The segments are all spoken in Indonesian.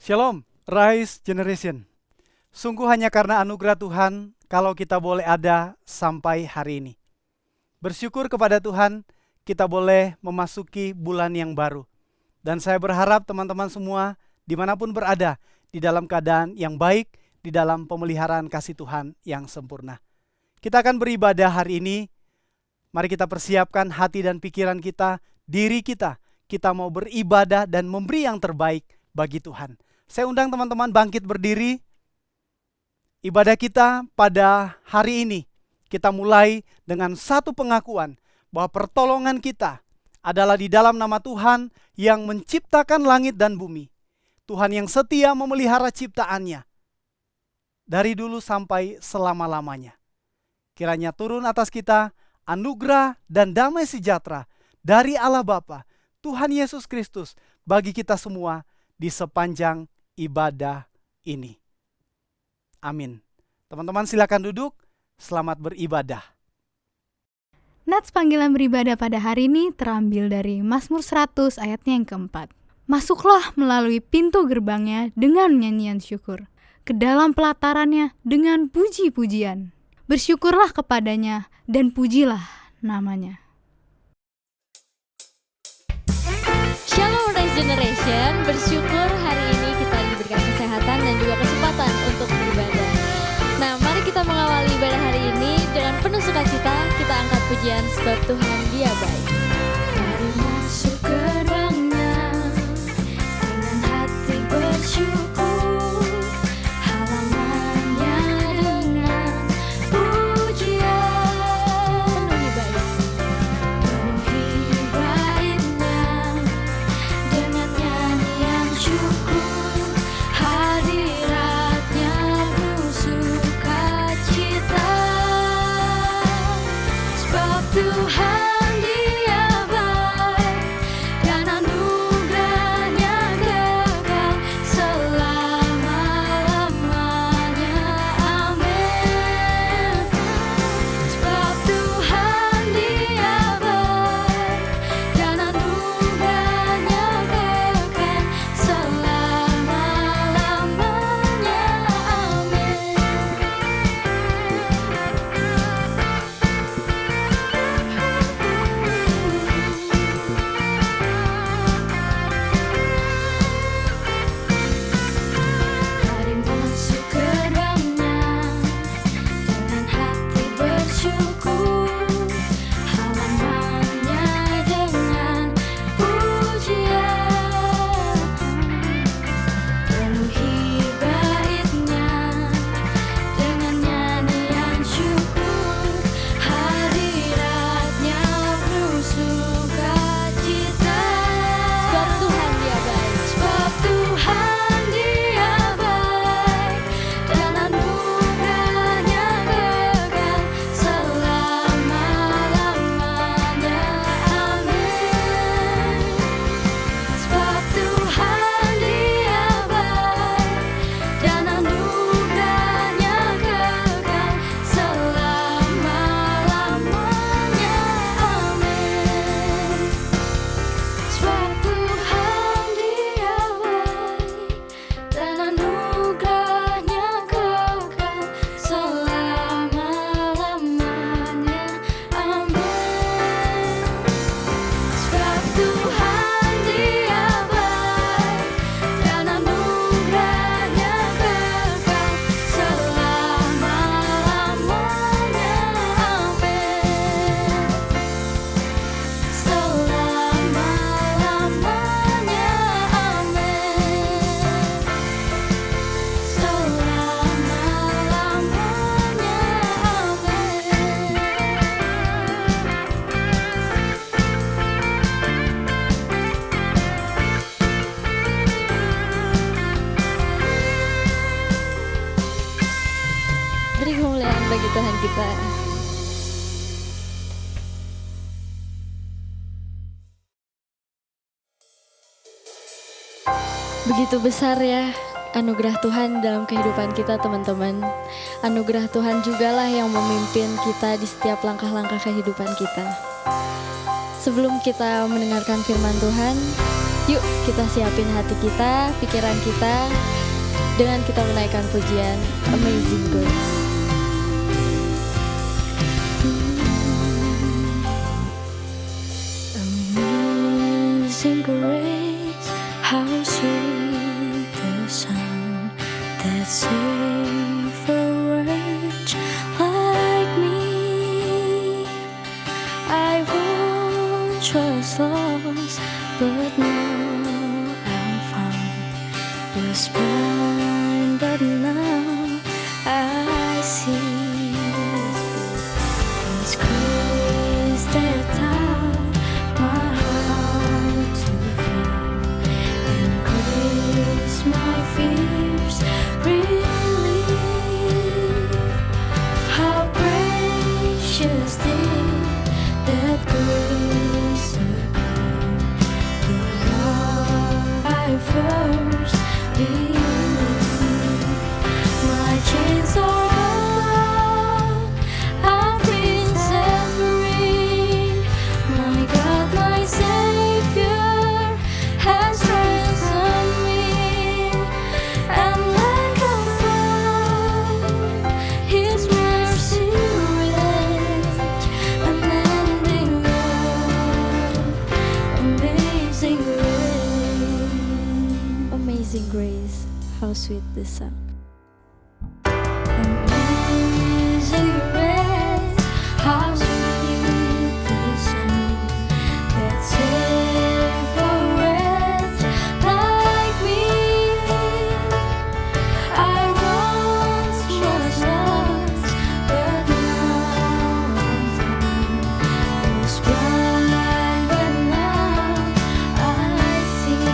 Shalom, Rise Generation. Sungguh hanya karena anugerah Tuhan kalau kita boleh ada sampai hari ini. Bersyukur kepada Tuhan, kita boleh memasuki bulan yang baru. Dan saya berharap teman-teman semua dimanapun berada, di dalam keadaan yang baik, di dalam pemeliharaan kasih Tuhan yang sempurna. Kita akan beribadah hari ini. Mari kita persiapkan hati dan pikiran kita, diri kita. Kita mau beribadah dan memberi yang terbaik bagi Tuhan. Saya undang teman-teman bangkit berdiri. Ibadah kita pada hari ini, kita mulai dengan satu pengakuan bahwa pertolongan kita adalah di dalam nama Tuhan yang menciptakan langit dan bumi. Tuhan yang setia memelihara ciptaannya dari dulu sampai selama-lamanya. Kiranya turun atas kita anugerah dan damai sejahtera dari Allah Bapa, Tuhan Yesus Kristus bagi kita semua di sepanjang ibadah ini. Amin. Teman-teman silakan duduk, selamat beribadah. Nats panggilan beribadah pada hari ini terambil dari Mazmur 100 ayatnya yang keempat. Masuklah melalui pintu gerbangnya dengan nyanyian syukur, ke dalam pelatarannya dengan puji-pujian. Bersyukurlah kepadanya dan pujilah namanya. Shalom Rise Generation, bersyukur hari ini kita diberikan kesehatan dan juga kesempatan untuk beribadah. Nah, mari kita mengawali ibadah hari ini dengan penuh sukacita. Kita angkat pujian sebab Tuhan Dia baik. Mari masuk gerbangnya dengan hati bersyukur, halamannya dengan pujian. Penuhi baitnya dengan nyanyian syukur, hadiratnya bersukacita. Sebab Tuhan Dia baik dan anugerahnya kekal selama-lamanya. Amin. Sebab Tuhan Dia baik dan anugerahnya kekal selama-lamanya. Amin. Mari masuk gerbangnya dengan hati bersyukur, halamannya dengan pujian. Penuhi baitnya dengan nyanyian syukur, hadiratnya bersukacita. Sebab Tuhan Dia baik. Sebab Tuhan Dia baik dan anugerahnya kekal selama-lamanya. Amin. Sebab Tuhan Dia baik dan anugerahnya kekal selama-lamanya. Amin. Sebab Tuhan Dia baik dan anugerahnya kekal selama-lamanya. Amin. Sebab Tuhan Dia baik dan anugerahnya kekal selama-lamanya. Amin. Selama-lamanya. Amin. Beri kemuliaan bagi Tuhan kita. Begitu besar ya anugerah Tuhan dalam kehidupan kita, teman-teman. Anugerah Tuhan jugalah yang memimpin kita di setiap langkah-langkah kehidupan kita. Sebelum kita mendengarkan firman Tuhan, Yuk kita siapin hati kita, pikiran kita, dengan kita menaikkan pujian Amazing Grace. Amazing grace, how sweet the sound that saved a wretch like me. I once was lost, but now I'm found. Was blind, but now I see. His grace that taught my heart to fear, and grace my fears relieve. How precious did that grace appear the hour I first believed. My chains are gone, I've been set free. My God, my Savior, has ransomed me. And like a flood, His mercy rich, unending love, amazing grace. Amazing Grace, how sweet the sound. Amazing grace, how sweet the sound that saved a wretch like me. I once was lost, but now I'm found. Was blind, but now I see.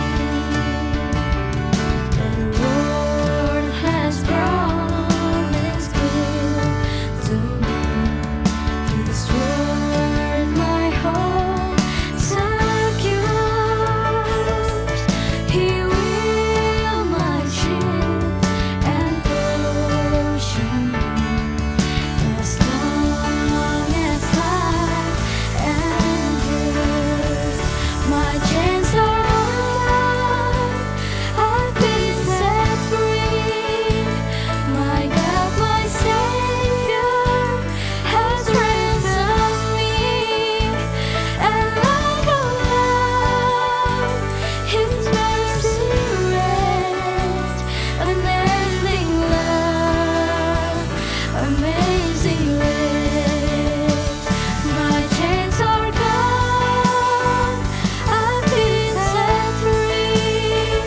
The Lord has promised good to me. His word my hope secures. He will my shield and portion be, as long as life endures. My chains are gone, I've been set free. My God, my Savior, has ransomed me. And like a flood, His mercy rests, unending love, amazing grace. My chains are gone, I've been set free.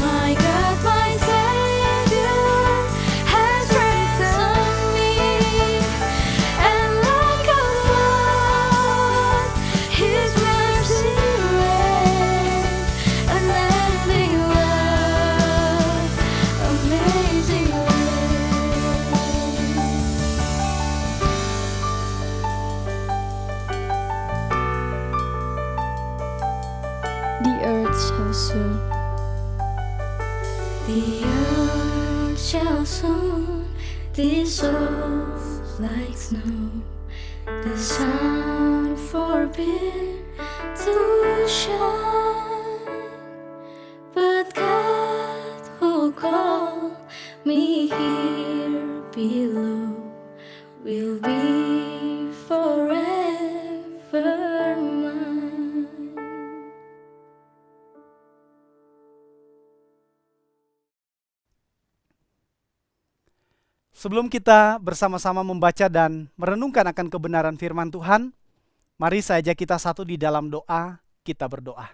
My God, my Savior, has ransomed me. And like a flood, His mercy rests, unending love, amazing grace. The earth shall soon. The earth shall soon dissolve like snow. The sun forbid to shine, but God who called me here below will be forever mine. Sebelum kita bersama-sama membaca dan merenungkan akan kebenaran firman Tuhan, mari saya ajak kita satu di dalam doa, kita berdoa.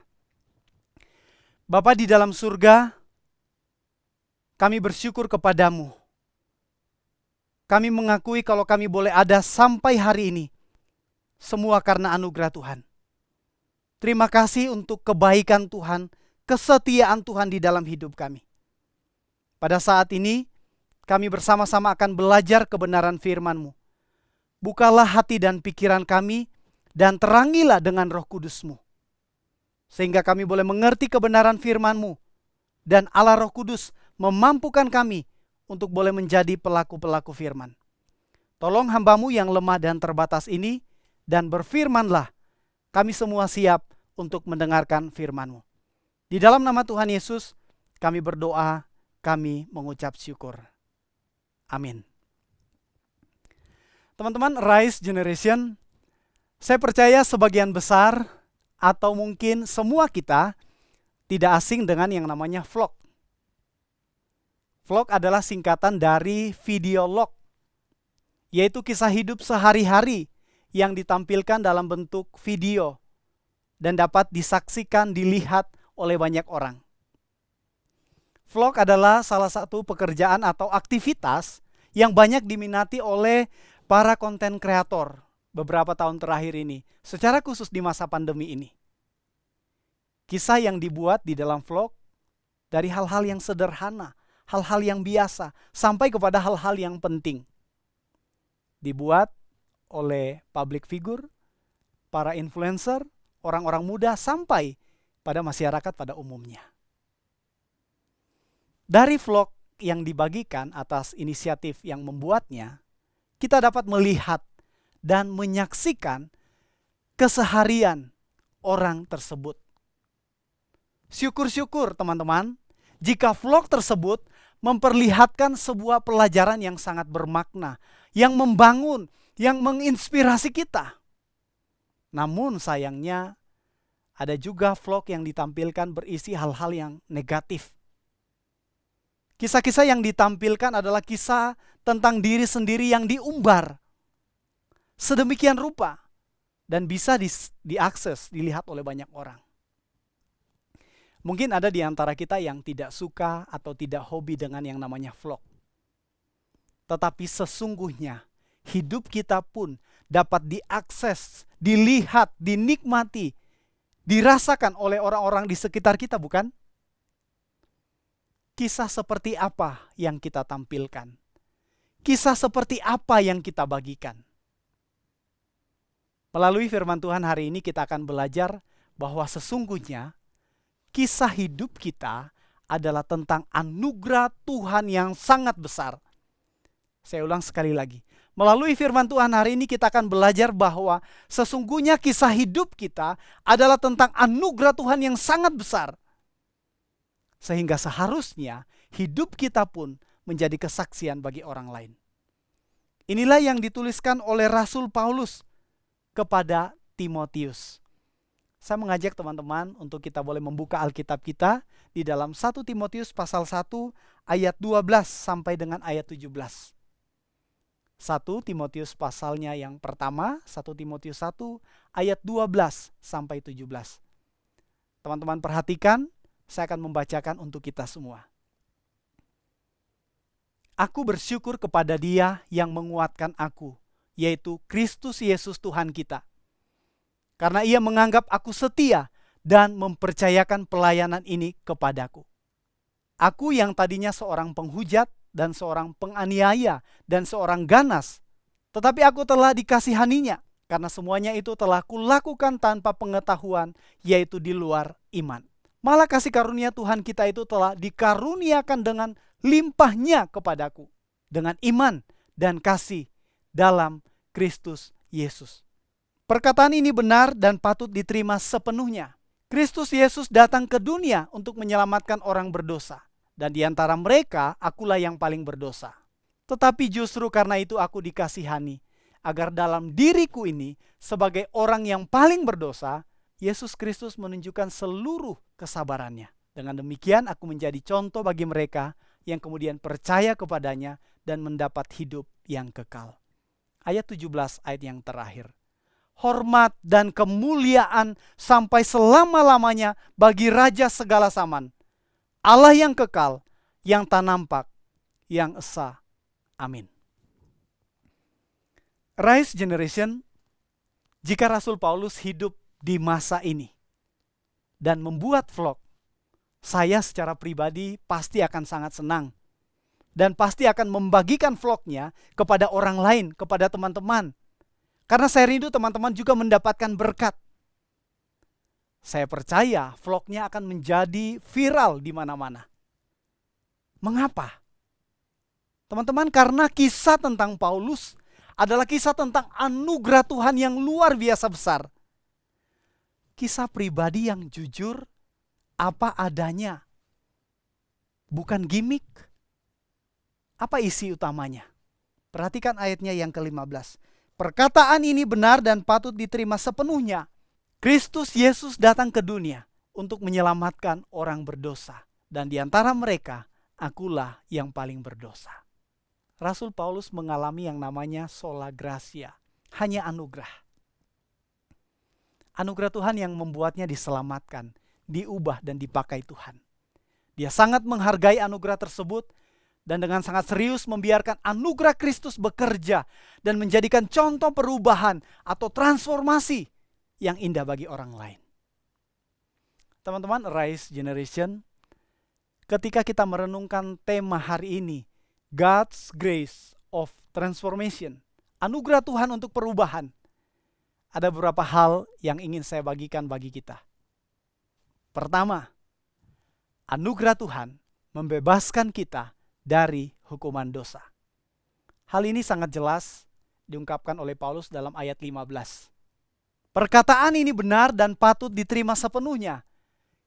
Bapa di dalam surga, kami bersyukur kepadamu. Kami mengakui kalau kami boleh ada sampai hari ini, semua karena anugerah Tuhan. Terima kasih untuk kebaikan Tuhan, kesetiaan Tuhan di dalam hidup kami. Pada saat ini, kami bersama-sama akan belajar kebenaran firman-Mu. Bukalah hati dan pikiran kami, dan terangilah dengan Roh Kudus-Mu. Sehingga kami boleh mengerti kebenaran firman-Mu, dan Allah Roh Kudus memampukan kami untuk boleh menjadi pelaku-pelaku firman. Tolong hamba-Mu yang lemah dan terbatas ini, dan berfirmanlah, kami semua siap untuk mendengarkan firman-Mu. Di dalam nama Tuhan Yesus, kami berdoa, kami mengucap syukur. Amin. Teman-teman, Rise Generation, saya percaya sebagian besar atau mungkin semua kita tidak asing dengan yang namanya vlog. Vlog adalah singkatan dari video log, yaitu kisah hidup sehari-hari yang ditampilkan dalam bentuk video dan dapat disaksikan, dilihat oleh banyak orang. Vlog adalah salah satu pekerjaan atau aktivitas yang banyak diminati oleh para konten kreator beberapa tahun terakhir ini, secara khusus di masa pandemi ini. Kisah yang dibuat di dalam vlog dari hal-hal yang sederhana, hal-hal yang biasa, sampai kepada hal-hal yang penting. Dibuat oleh public figure, para influencer, orang-orang muda, sampai pada masyarakat pada umumnya. Dari vlog yang dibagikan atas inisiatif yang membuatnya, kita dapat melihat dan menyaksikan keseharian orang tersebut. Syukur-syukur teman-teman, jika vlog tersebut memperlihatkan sebuah pelajaran yang sangat bermakna, yang membangun, yang menginspirasi kita. Namun sayangnya, ada juga vlog yang ditampilkan berisi hal-hal yang negatif. Kisah-kisah yang ditampilkan adalah kisah tentang diri sendiri yang diumbar sedemikian rupa dan bisa diakses, dilihat oleh banyak orang. Mungkin ada di antara kita yang tidak suka atau tidak hobi dengan yang namanya vlog. Tetapi sesungguhnya hidup kita pun dapat diakses, dilihat, dinikmati, dirasakan oleh orang-orang di sekitar kita, bukan? Kisah seperti apa yang kita tampilkan? Kisah seperti apa yang kita bagikan? Melalui firman Tuhan hari ini kita akan belajar bahwa sesungguhnya kisah hidup kita adalah tentang anugerah Tuhan yang sangat besar. Saya ulang sekali lagi. Melalui firman Tuhan hari ini kita akan belajar bahwa sesungguhnya kisah hidup kita adalah tentang anugerah Tuhan yang sangat besar. Sehingga seharusnya hidup kita pun menjadi kesaksian bagi orang lain. Inilah yang dituliskan oleh Rasul Paulus kepada Timotius. Saya mengajak teman-teman untuk kita boleh membuka Alkitab kita di dalam 1 Timotius pasal 1 ayat 12 sampai dengan ayat 17. 1 Timotius pasalnya yang pertama, 1 Timotius 1 ayat 12 sampai 17. Teman-teman perhatikan, saya akan membacakan untuk kita semua. Aku bersyukur kepada Dia yang menguatkan aku, yaitu Kristus Yesus Tuhan kita. Karena Ia menganggap aku setia dan mempercayakan pelayanan ini kepadaku. Aku yang tadinya seorang penghujat dan seorang penganiaya dan seorang ganas, tetapi aku telah dikasihaninya, karena semuanya itu telah kulakukan tanpa pengetahuan, yaitu di luar iman. Malah kasih karunia Tuhan kita itu telah dikaruniakan dengan limpahnya kepadaku, dengan iman dan kasih dalam Kristus Yesus. Perkataan ini benar dan patut diterima sepenuhnya. Kristus Yesus datang ke dunia untuk menyelamatkan orang berdosa. Dan di antara mereka, akulah yang paling berdosa. Tetapi justru karena itu aku dikasihani, agar dalam diriku ini, sebagai orang yang paling berdosa, Yesus Kristus menunjukkan seluruh kesabarannya. Dengan demikian aku menjadi contoh bagi mereka yang kemudian percaya kepadanya dan mendapat hidup yang kekal. Ayat 17 ayat yang terakhir. Hormat dan kemuliaan sampai selama-lamanya bagi Raja segala zaman, Allah yang kekal, yang tak nampak, yang esa. Amin. Rise Generation, jika Rasul Paulus hidup di masa ini dan membuat vlog, saya secara pribadi pasti akan sangat senang dan pasti akan membagikan vlognya kepada orang lain, kepada teman-teman. Karena saya rindu teman-teman juga mendapatkan berkat. Saya percaya vlognya akan menjadi viral di mana-mana. Mengapa? Teman-teman, karena kisah tentang Paulus adalah kisah tentang anugerah Tuhan yang luar biasa besar. Kisah pribadi yang jujur apa adanya. Bukan gimmick. Apa isi utamanya? Perhatikan ayatnya yang ke-15. Perkataan ini benar dan patut diterima sepenuhnya. Kristus Yesus datang ke dunia untuk menyelamatkan orang berdosa. Dan di antara mereka, akulah yang paling berdosa. Rasul Paulus mengalami yang namanya sola gratia. Hanya anugerah. Anugerah Tuhan yang membuatnya diselamatkan, diubah dan dipakai Tuhan. Dia sangat menghargai anugerah tersebut dan dengan sangat serius membiarkan anugerah Kristus bekerja dan menjadikan contoh perubahan atau transformasi yang indah bagi orang lain. Teman-teman, Arise Generation, ketika kita merenungkan tema hari ini, God's Grace of Transformation, anugerah Tuhan untuk perubahan, ada beberapa hal yang ingin saya bagikan bagi kita. Pertama, anugerah Tuhan membebaskan kita dari hukuman dosa. Hal ini sangat jelas diungkapkan oleh Paulus dalam ayat 15. Perkataan ini benar dan patut diterima sepenuhnya.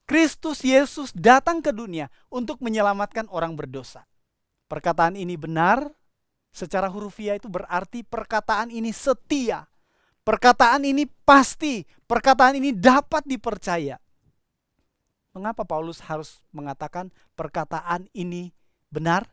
Kristus Yesus datang ke dunia untuk menyelamatkan orang berdosa. Perkataan ini benar, secara hurufiah itu berarti perkataan ini setia. Perkataan ini pasti, perkataan ini dapat dipercaya. Mengapa Paulus harus mengatakan perkataan ini benar?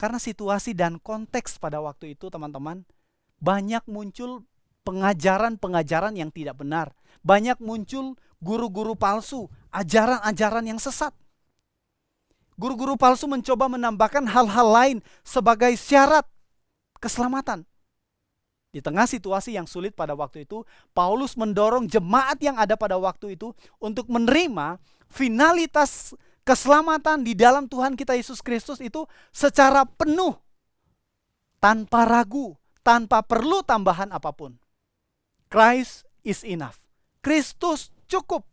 Karena situasi dan konteks pada waktu itu, teman-teman, banyak muncul pengajaran-pengajaran yang tidak benar. Banyak muncul guru-guru palsu, ajaran-ajaran yang sesat. Guru-guru palsu mencoba menambahkan hal-hal lain sebagai syarat keselamatan. Di tengah situasi yang sulit pada waktu itu, Paulus mendorong jemaat yang ada pada waktu itu untuk menerima finalitas keselamatan di dalam Tuhan kita Yesus Kristus itu secara penuh, tanpa ragu, tanpa perlu tambahan apapun. Christ is enough. Kristus cukup.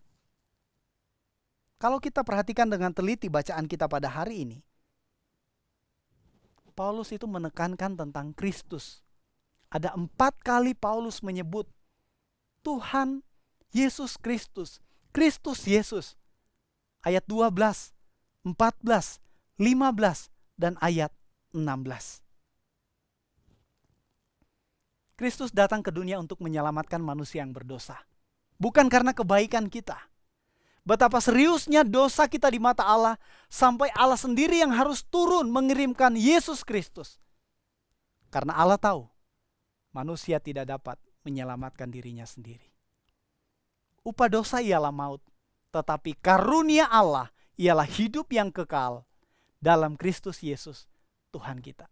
Kalau kita perhatikan dengan teliti bacaan kita pada hari ini, Paulus itu menekankan tentang Kristus. Ada 4 kali Paulus menyebut Tuhan Yesus Kristus. Kristus Yesus. Ayat 12, 14, 15, dan ayat 16. Kristus datang ke dunia untuk menyelamatkan manusia yang berdosa. Bukan karena kebaikan kita. Betapa seriusnya dosa kita di mata Allah, sampai Allah sendiri yang harus turun mengirimkan Yesus Kristus. Karena Allah tahu, manusia tidak dapat menyelamatkan dirinya sendiri. Upah dosa ialah maut, tetapi karunia Allah ialah hidup yang kekal dalam Kristus Yesus, Tuhan kita.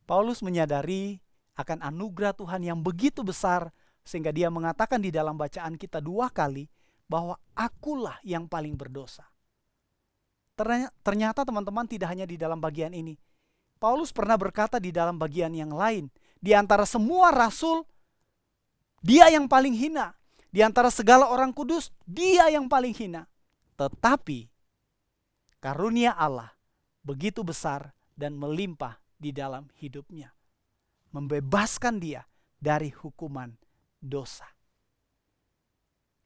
Paulus menyadari akan anugerah Tuhan yang begitu besar, sehingga dia mengatakan di dalam bacaan kita 2 kali, bahwa akulah yang paling berdosa. Ternyata teman-teman, tidak hanya di dalam bagian ini. Paulus pernah berkata di dalam bagian yang lain, di antara semua rasul, dia yang paling hina. Di antara segala orang kudus, dia yang paling hina. Tetapi karunia Allah begitu besar dan melimpah di dalam hidupnya, membebaskan dia dari hukuman dosa.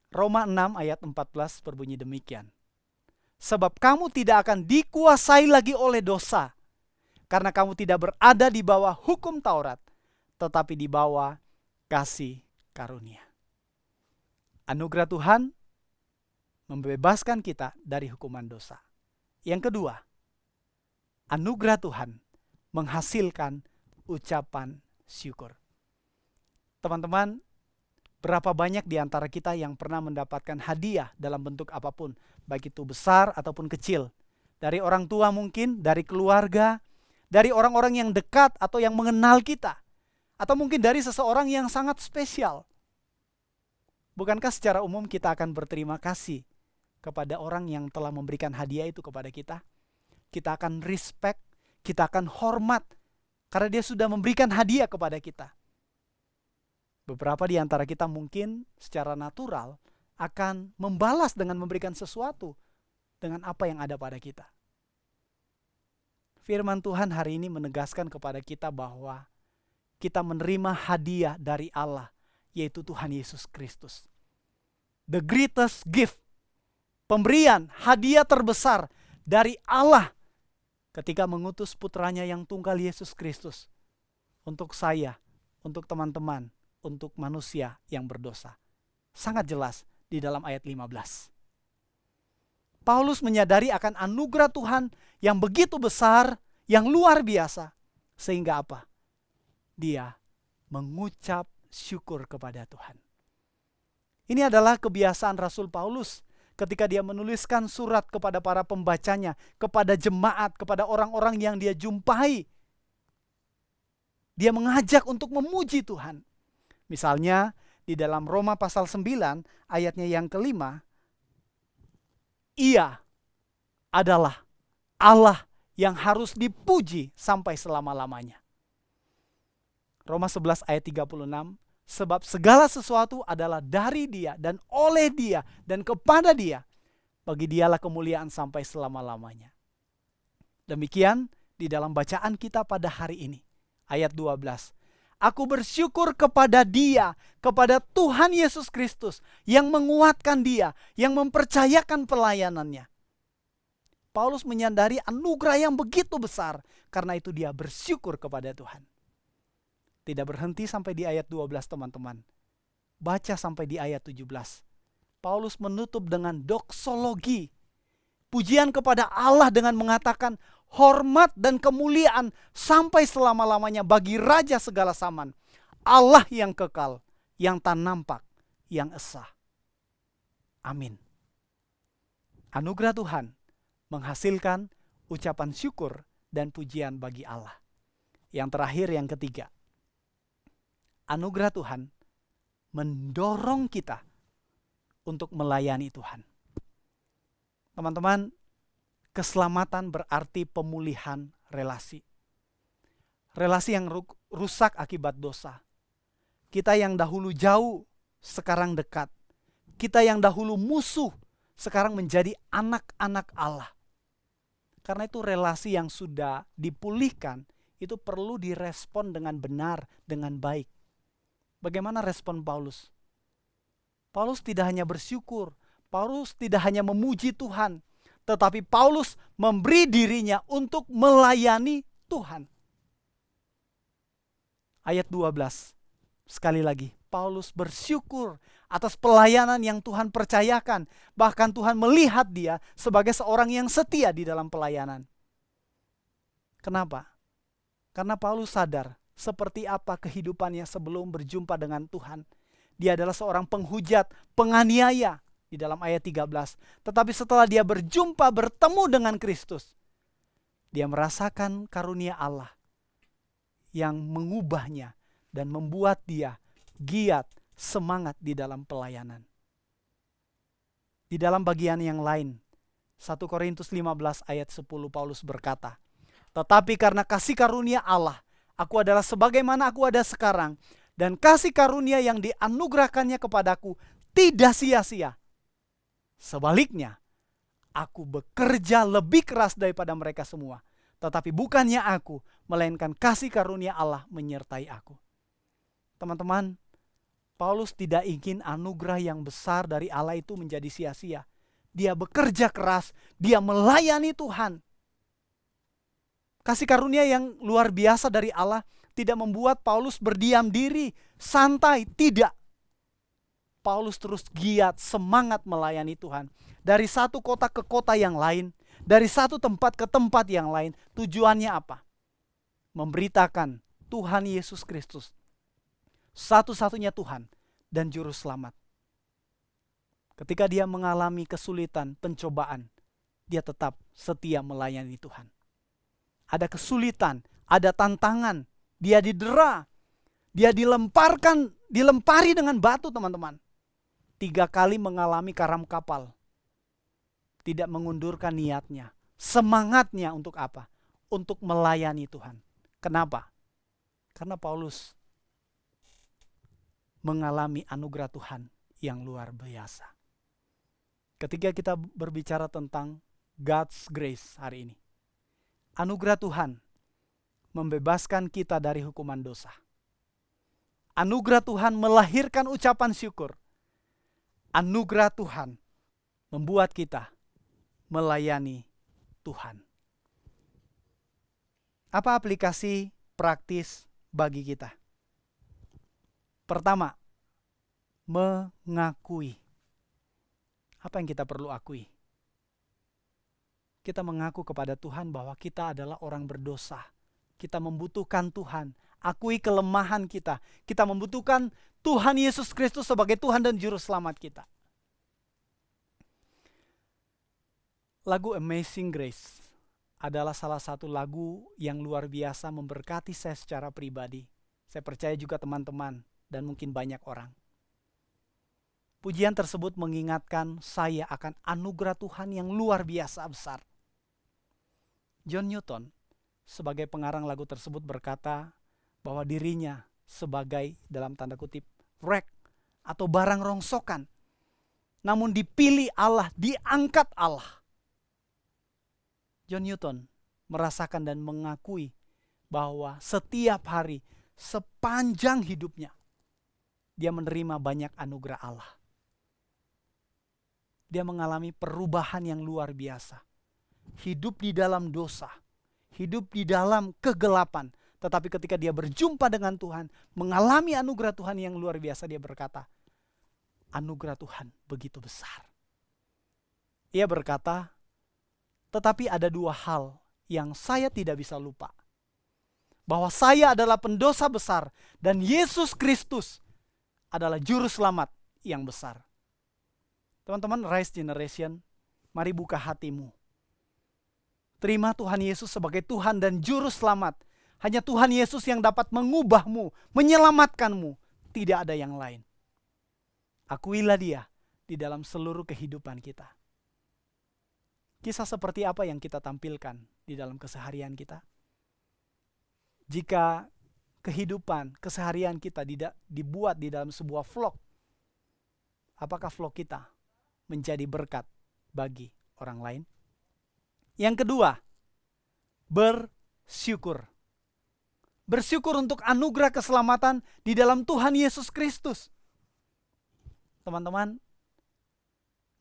Roma 6 ayat 14 berbunyi demikian. Sebab kamu tidak akan dikuasai lagi oleh dosa, karena kamu tidak berada di bawah hukum Taurat, tetapi di bawah kasih karunia. Anugerah Tuhan membebaskan kita dari hukuman dosa. Yang kedua, anugerah Tuhan menghasilkan ucapan syukur. Teman-teman, berapa banyak di antara kita yang pernah mendapatkan hadiah dalam bentuk apapun, baik itu besar ataupun kecil. Dari orang tua mungkin, dari keluarga, dari orang-orang yang dekat atau yang mengenal kita. Atau mungkin dari seseorang yang sangat spesial. Bukankah secara umum kita akan berterima kasih kepada orang yang telah memberikan hadiah itu kepada kita? Kita akan respect, kita akan hormat, karena dia sudah memberikan hadiah kepada kita. Beberapa di antara kita mungkin secara natural akan membalas dengan memberikan sesuatu dengan apa yang ada pada kita. Firman Tuhan hari ini menegaskan kepada kita bahwa kita menerima hadiah dari Allah, yaitu Tuhan Yesus Kristus. The greatest gift, pemberian, hadiah terbesar dari Allah ketika mengutus putranya yang tunggal Yesus Kristus untuk saya, untuk teman-teman, untuk manusia yang berdosa. Sangat jelas di dalam ayat 15. Paulus menyadari akan anugerah Tuhan yang begitu besar, yang luar biasa. Sehingga apa? Dia mengucap syukur kepada Tuhan. Ini adalah kebiasaan Rasul Paulus ketika dia menuliskan surat kepada para pembacanya, kepada jemaat, kepada orang-orang yang dia jumpai. Dia mengajak untuk memuji Tuhan. Misalnya di dalam Roma pasal 9 ayatnya yang kelima, Ia adalah Allah yang harus dipuji sampai selama-lamanya. Roma 11 ayat 36, sebab segala sesuatu adalah dari Dia dan oleh Dia dan kepada Dia. Bagi Dialah kemuliaan sampai selama-lamanya. Demikian di dalam bacaan kita pada hari ini. Ayat 12. Aku bersyukur kepada Dia, kepada Tuhan Yesus Kristus yang menguatkan dia, yang mempercayakan pelayanannya. Paulus menyadari anugerah yang begitu besar, karena itu dia bersyukur kepada Tuhan. Tidak berhenti sampai di ayat 12 teman-teman. Baca sampai di ayat 17. Paulus menutup dengan doksologi. Pujian kepada Allah dengan mengatakan hormat dan kemuliaan sampai selama-lamanya bagi Raja segala zaman. Allah yang kekal, yang tak nampak, yang esa. Amin. Anugerah Tuhan menghasilkan ucapan syukur dan pujian bagi Allah. Yang terakhir, yang ketiga. Anugerah Tuhan mendorong kita untuk melayani Tuhan. Teman-teman, keselamatan berarti pemulihan relasi. Relasi yang rusak akibat dosa. Kita yang dahulu jauh, sekarang dekat. Kita yang dahulu musuh, sekarang menjadi anak-anak Allah. Karena itu relasi yang sudah dipulihkan, itu perlu direspon dengan benar, dengan baik. Bagaimana respon Paulus? Paulus tidak hanya bersyukur, Paulus tidak hanya memuji Tuhan, tetapi Paulus memberi dirinya untuk melayani Tuhan. Ayat 12, sekali lagi, Paulus bersyukur atas pelayanan yang Tuhan percayakan. Bahkan Tuhan melihat dia sebagai seorang yang setia di dalam pelayanan. Kenapa? Karena Paulus sadar seperti apa kehidupannya sebelum berjumpa dengan Tuhan. Dia adalah seorang penghujat, penganiaya di dalam ayat 13. Tetapi setelah dia bertemu dengan Kristus, dia merasakan karunia Allah yang mengubahnya dan membuat dia giat, semangat di dalam pelayanan. Di dalam bagian yang lain, 1 Korintus 15 ayat 10 Paulus berkata, tetapi karena kasih karunia Allah, aku adalah sebagaimana aku ada sekarang, dan kasih karunia yang dianugerahkannya kepadaku tidak sia-sia. Sebaliknya, aku bekerja lebih keras daripada mereka semua. Tetapi bukannya aku, melainkan kasih karunia Allah menyertai aku. Teman-teman, Paulus tidak ingin anugerah yang besar dari Allah itu menjadi sia-sia. Dia bekerja keras, dia melayani Tuhan. Kasih karunia yang luar biasa dari Allah tidak membuat Paulus berdiam diri, santai, tidak. Paulus terus giat, semangat melayani Tuhan. Dari satu kota ke kota yang lain, dari satu tempat ke tempat yang lain. Tujuannya apa? Memberitakan Tuhan Yesus Kristus, satu-satunya Tuhan dan Juru Selamat. Ketika dia mengalami kesulitan, pencobaan, dia tetap setia melayani Tuhan. Ada kesulitan, ada tantangan, dia didera, dia dilempari dengan batu teman-teman. 3 kali mengalami karam kapal. Tidak mengundurkan niatnya, semangatnya untuk apa? Untuk melayani Tuhan. Kenapa? Karena Paulus mengalami anugerah Tuhan yang luar biasa. Ketika kita berbicara tentang God's grace hari ini, anugerah Tuhan membebaskan kita dari hukuman dosa. Anugerah Tuhan melahirkan ucapan syukur. anugerah Tuhan membuat kita melayani Tuhan. Apa aplikasi praktis bagi kita? Pertama, mengakui. Apa yang kita perlu akui? Kita mengaku kepada Tuhan bahwa kita adalah orang berdosa. Kita membutuhkan Tuhan. Akui kelemahan kita. Kita membutuhkan Tuhan Yesus Kristus sebagai Tuhan dan Juru Selamat kita. Lagu Amazing Grace adalah salah satu lagu yang luar biasa memberkati saya secara pribadi. Saya percaya juga teman-teman dan mungkin banyak orang. Pujian tersebut mengingatkan saya akan anugerah Tuhan yang luar biasa besar. John Newton sebagai pengarang lagu tersebut berkata bahwa dirinya sebagai dalam tanda kutip wreck atau barang rongsokan. Namun dipilih Allah, diangkat Allah. John Newton merasakan dan mengakui bahwa setiap hari sepanjang hidupnya dia menerima banyak anugerah Allah. Dia mengalami perubahan yang luar biasa. Hidup di dalam dosa, hidup di dalam kegelapan. Tetapi ketika dia berjumpa dengan Tuhan, mengalami anugerah Tuhan yang luar biasa, dia berkata, anugerah Tuhan begitu besar. Ia berkata, tetapi ada dua hal yang saya tidak bisa lupa. Bahwa saya adalah pendosa besar dan Yesus Kristus adalah juru selamat yang besar. Teman-teman, Rise Generation, mari buka hatimu. Terima Tuhan Yesus sebagai Tuhan dan juru selamat. Hanya Tuhan Yesus yang dapat mengubahmu, menyelamatkanmu. Tidak ada yang lain. Akuilah dia di dalam seluruh kehidupan kita. Kisah seperti apa yang kita tampilkan di dalam keseharian kita? Jika kehidupan, keseharian kita dibuat di dalam sebuah vlog, apakah vlog kita menjadi berkat bagi orang lain? Yang kedua, bersyukur. Bersyukur untuk anugerah keselamatan di dalam Tuhan Yesus Kristus. Teman-teman,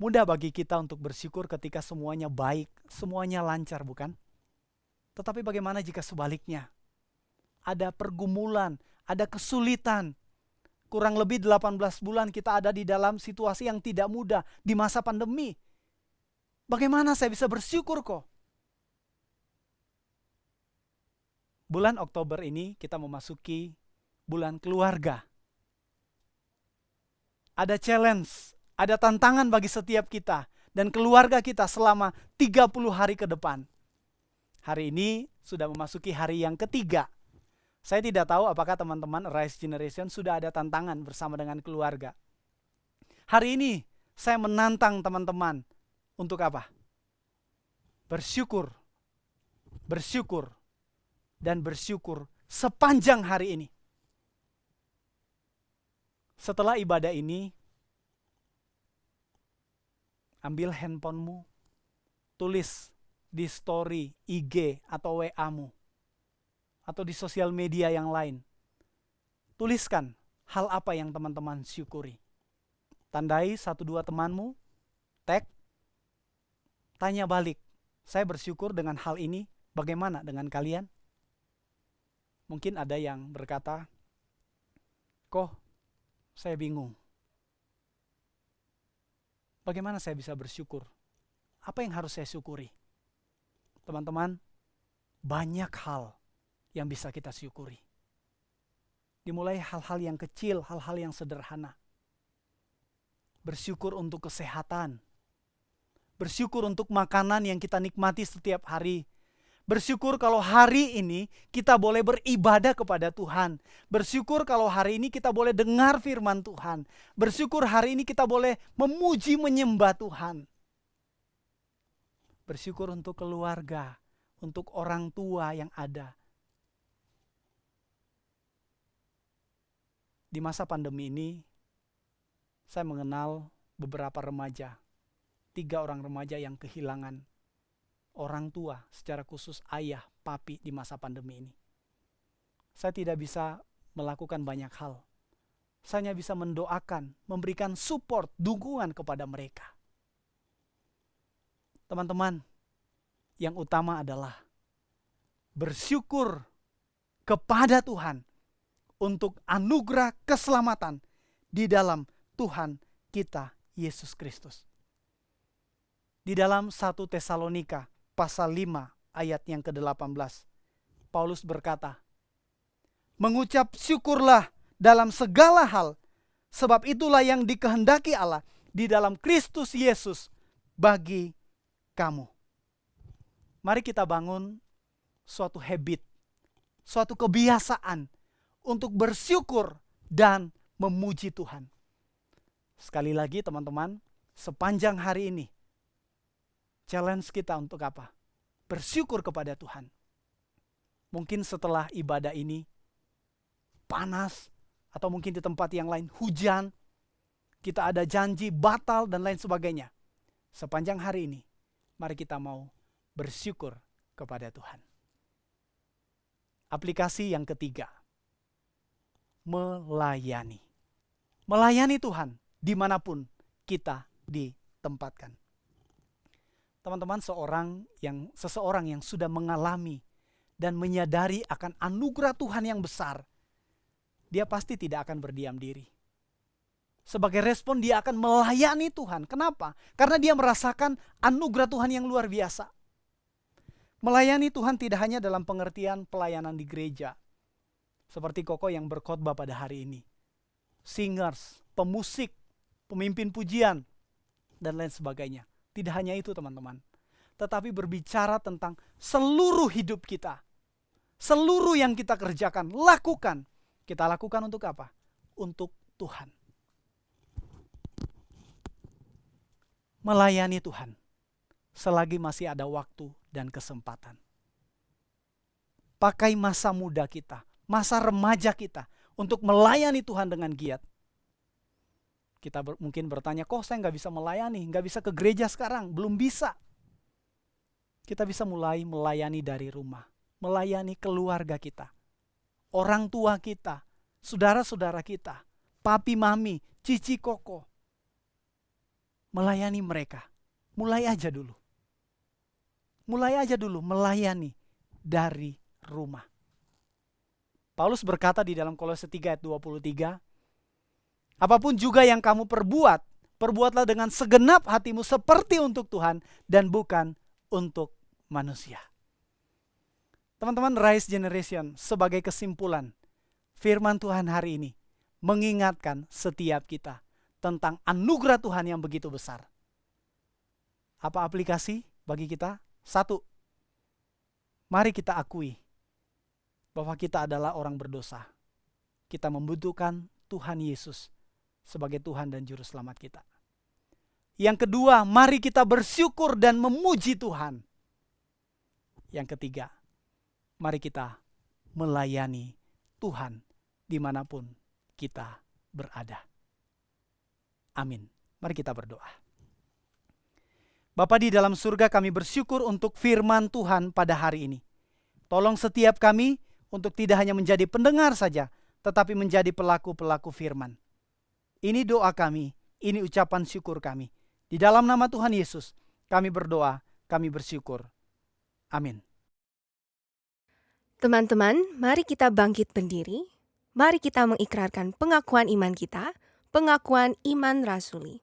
mudah bagi kita untuk bersyukur ketika semuanya baik, semuanya lancar, bukan? Tetapi bagaimana jika sebaliknya? Ada pergumulan, ada kesulitan. Kurang lebih 18 bulan kita ada di dalam situasi yang tidak mudah di masa pandemi. Bagaimana saya bisa bersyukur kok? Bulan Oktober ini kita memasuki bulan keluarga. Ada challenge, ada tantangan bagi setiap kita dan keluarga kita selama 30 hari ke depan. Hari ini sudah memasuki hari yang ketiga. Saya tidak tahu apakah teman-teman Rise Generation sudah ada tantangan bersama dengan keluarga. Hari ini saya menantang teman-teman untuk apa? Bersyukur, bersyukur, dan bersyukur sepanjang hari ini. Setelah ibadah ini, ambil handphonemu, tulis di story IG atau WA-mu, atau di sosial media yang lain. Tuliskan hal apa yang teman-teman syukuri. Tandai 1-2 temanmu, tag, tanya balik. Saya bersyukur dengan hal ini, bagaimana dengan kalian? Mungkin ada yang berkata, kok saya bingung. Bagaimana saya bisa bersyukur? Apa yang harus saya syukuri? Teman-teman, banyak hal yang bisa kita syukuri. Dimulai hal-hal yang kecil, hal-hal yang sederhana. Bersyukur untuk kesehatan. Bersyukur untuk makanan yang kita nikmati setiap hari. Bersyukur kalau hari ini kita boleh beribadah kepada Tuhan. Bersyukur kalau hari ini kita boleh dengar firman Tuhan. Bersyukur hari ini kita boleh memuji menyembah Tuhan. Bersyukur untuk keluarga, untuk orang tua yang ada. Di masa pandemi ini, saya mengenal beberapa remaja. 3 orang remaja yang kehilangan orang tua, secara khusus ayah, papi di masa pandemi ini. Saya tidak bisa melakukan banyak hal. Saya hanya bisa mendoakan, memberikan support, dukungan kepada mereka. Teman-teman, yang utama adalah bersyukur kepada Tuhan untuk anugerah keselamatan di dalam Tuhan kita Yesus Kristus. Di dalam 1 Tesalonika pasal 5 ayat yang ke-18, Paulus berkata, mengucap syukurlah dalam segala hal, sebab itulah yang dikehendaki Allah di dalam Kristus Yesus bagi kamu. Mari kita bangun suatu habit, suatu kebiasaan untuk bersyukur dan memuji Tuhan. Sekali lagi teman-teman, sepanjang hari ini, challenge kita untuk apa? Bersyukur kepada Tuhan. Mungkin setelah ibadah ini, panas, atau mungkin di tempat yang lain hujan, kita ada janji batal dan lain sebagainya. Sepanjang hari ini, mari kita mau bersyukur kepada Tuhan. Aplikasi yang ketiga, melayani. Melayani Tuhan dimanapun kita ditempatkan. Teman-teman, seseorang yang sudah mengalami dan menyadari akan anugerah Tuhan yang besar, dia pasti tidak akan berdiam diri. Sebagai respon dia akan melayani Tuhan. Kenapa? Karena dia merasakan anugerah Tuhan yang luar biasa. Melayani Tuhan tidak hanya dalam pengertian pelayanan di gereja. Seperti Koko yang berkhotbah pada hari ini. Singers, pemusik, pemimpin pujian, dan lain sebagainya. Tidak hanya itu teman-teman. Tetapi berbicara tentang seluruh hidup kita. Seluruh yang kita kerjakan, lakukan. Kita lakukan untuk apa? Untuk Tuhan. Melayani Tuhan selagi masih ada waktu dan kesempatan. Pakai masa muda kita, masa remaja kita untuk melayani Tuhan dengan giat. Kita mungkin bertanya, kok saya nggak bisa melayani, nggak bisa ke gereja sekarang? Belum bisa. Kita bisa mulai melayani dari rumah, melayani keluarga kita. Orang tua kita, saudara-saudara kita, papi mami, cici koko. Melayani mereka. Mulai aja dulu. Mulai aja dulu melayani dari rumah. Paulus berkata di dalam Kolose 3 ayat 23, apapun juga yang kamu perbuat, perbuatlah dengan segenap hatimu seperti untuk Tuhan dan bukan untuk manusia. Teman-teman, Rise Generation sebagai kesimpulan, firman Tuhan hari ini mengingatkan setiap kita tentang anugerah Tuhan yang begitu besar. Apa aplikasi bagi kita? 1, mari kita akui bahwa kita adalah orang berdosa. Kita membutuhkan Tuhan Yesus sebagai Tuhan dan Juru Selamat kita. Yang kedua, mari kita bersyukur dan memuji Tuhan. Yang ketiga, mari kita melayani Tuhan dimanapun kita berada. Amin. Mari kita berdoa. Bapa di dalam surga, kami bersyukur untuk firman Tuhan pada hari ini. Tolong setiap kami untuk tidak hanya menjadi pendengar saja, tetapi menjadi pelaku-pelaku firman. Ini doa kami, ini ucapan syukur kami. Di dalam nama Tuhan Yesus, kami berdoa, kami bersyukur. Amin. Teman-teman, mari kita bangkit berdiri. Mari kita mengikrarkan pengakuan iman kita, pengakuan iman rasuli.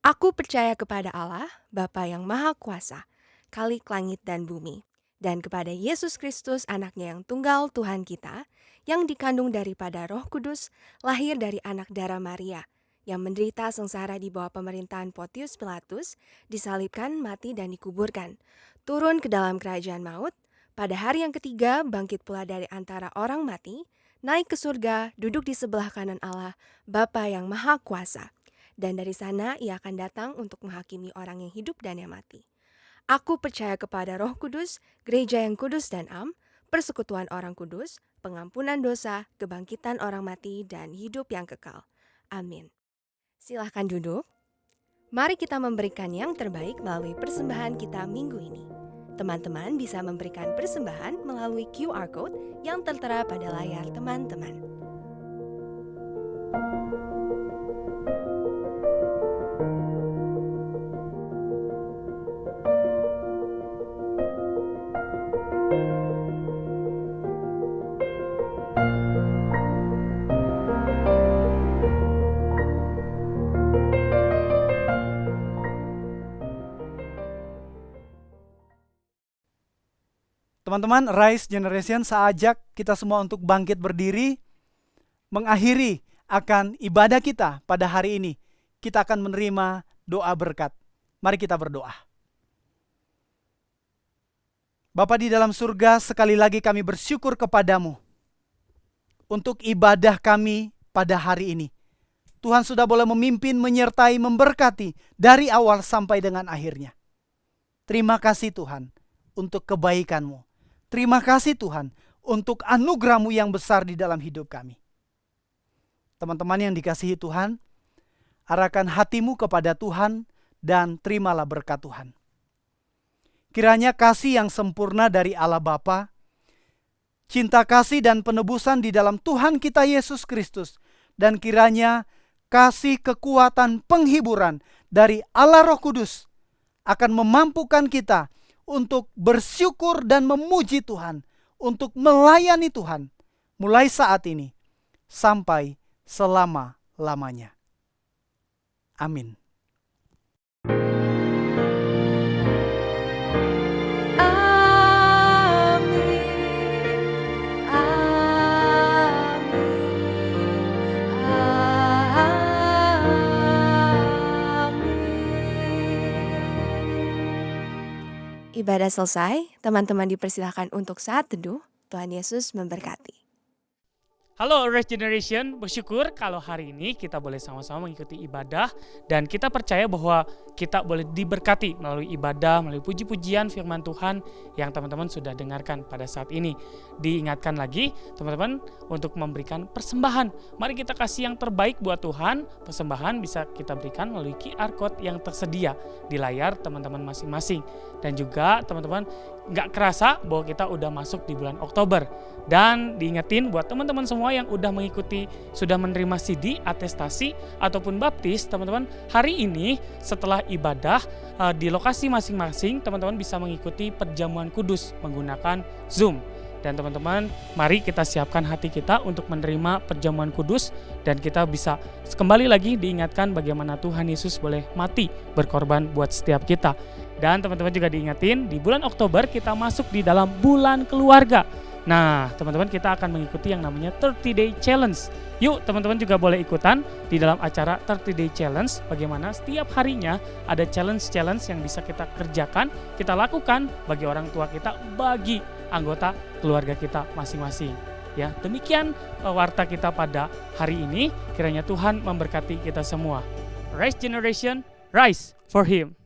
Aku percaya kepada Allah, Bapa yang Maha Kuasa, Khalik langit dan bumi, dan kepada Yesus Kristus, anaknya yang tunggal Tuhan kita, yang dikandung daripada Roh Kudus, lahir dari anak darah Maria, yang menderita sengsara di bawah pemerintahan Pontius Pilatus, disalibkan, mati dan dikuburkan, turun ke dalam kerajaan maut, pada hari yang ketiga bangkit pula dari antara orang mati, naik ke surga, duduk di sebelah kanan Allah, Bapa yang Maha Kuasa. Dan dari sana ia akan datang untuk menghakimi orang yang hidup dan yang mati. Aku percaya kepada Roh Kudus, gereja yang kudus dan am, persekutuan orang kudus, pengampunan dosa, kebangkitan orang mati, dan hidup yang kekal. Amin. Silahkan duduk. Mari kita memberikan yang terbaik melalui persembahan kita minggu ini. Teman-teman bisa memberikan persembahan melalui QR Code yang tertera pada layar teman-teman. Teman-teman, Rise Generation, saya ajak kita semua untuk bangkit berdiri, mengakhiri akan ibadah kita pada hari ini. Kita akan menerima doa berkat. Mari kita berdoa. Bapa di dalam surga, sekali lagi kami bersyukur kepadamu untuk ibadah kami pada hari ini. Tuhan sudah boleh memimpin, menyertai, memberkati dari awal sampai dengan akhirnya. Terima kasih Tuhan untuk kebaikan-Mu. Terima kasih Tuhan untuk anugerah-Mu yang besar di dalam hidup kami. Teman-teman yang dikasihi Tuhan, arahkan hatimu kepada Tuhan dan terimalah berkat Tuhan. Kiranya kasih yang sempurna dari Allah Bapa, cinta kasih dan penebusan di dalam Tuhan kita Yesus Kristus, dan kiranya kasih kekuatan penghiburan dari Allah Roh Kudus akan memampukan kita untuk bersyukur dan memuji Tuhan, untuk melayani Tuhan mulai saat ini sampai selama-lamanya. Amin. Ibadah selesai, teman-teman dipersilahkan untuk saat teduh. Tuhan Yesus memberkati. Halo Rise Generation, bersyukur kalau hari ini kita boleh sama-sama mengikuti ibadah dan kita percaya bahwa kita boleh diberkati melalui ibadah, melalui puji-pujian firman Tuhan yang teman-teman sudah dengarkan pada saat ini. Diingatkan lagi teman-teman untuk memberikan persembahan. Mari kita kasih yang terbaik buat Tuhan. Persembahan bisa kita berikan melalui QR Code yang tersedia di layar teman-teman masing-masing. Dan juga teman-teman nggak kerasa bahwa kita udah masuk di bulan Oktober. Dan diingetin buat teman-teman semua yang udah mengikuti, sudah menerima CD, atestasi, ataupun baptis, teman-teman hari ini setelah ibadah di lokasi masing-masing, teman-teman bisa mengikuti perjamuan kudus menggunakan Zoom. Dan teman-teman, mari kita siapkan hati kita untuk menerima perjamuan kudus dan kita bisa kembali lagi diingatkan bagaimana Tuhan Yesus boleh mati berkorban buat setiap kita. Dan teman-teman juga diingatin di bulan Oktober kita masuk di dalam bulan keluarga. Nah, teman-teman kita akan mengikuti yang namanya 30 Day Challenge. Yuk, teman-teman juga boleh ikutan di dalam acara 30 Day Challenge. Bagaimana setiap harinya ada challenge-challenge yang bisa kita kerjakan, kita lakukan bagi orang tua kita, bagi anggota keluarga kita masing-masing. Ya, demikian warta kita pada hari ini. Kiranya Tuhan memberkati kita semua. Rise Generation, rise for Him.